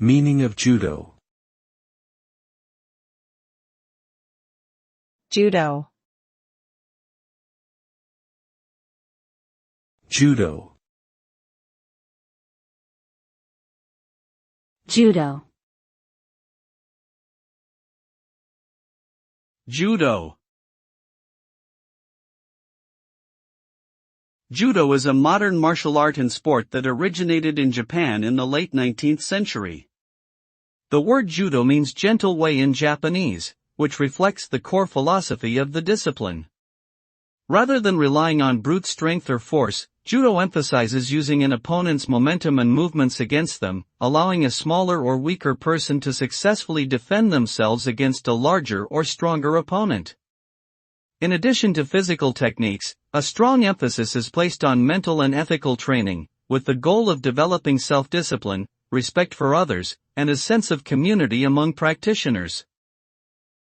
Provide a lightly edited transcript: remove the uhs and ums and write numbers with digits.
Meaning of judo. Judo. Judo. Judo. Judo. Judo is a modern martial art and sport that originated in Japan in the late 19th century. The word judo means gentle way in Japanese, which reflects the core philosophy of the discipline. Rather than relying on brute strength or force, judo emphasizes using an opponent's momentum and movements against them, allowing a smaller or weaker person to successfully defend themselves against a larger or stronger opponent. In addition to physical techniques, a strong emphasis is placed on mental and ethical training, with the goal of developing self-discipline, respect for others, and a sense of community among practitioners.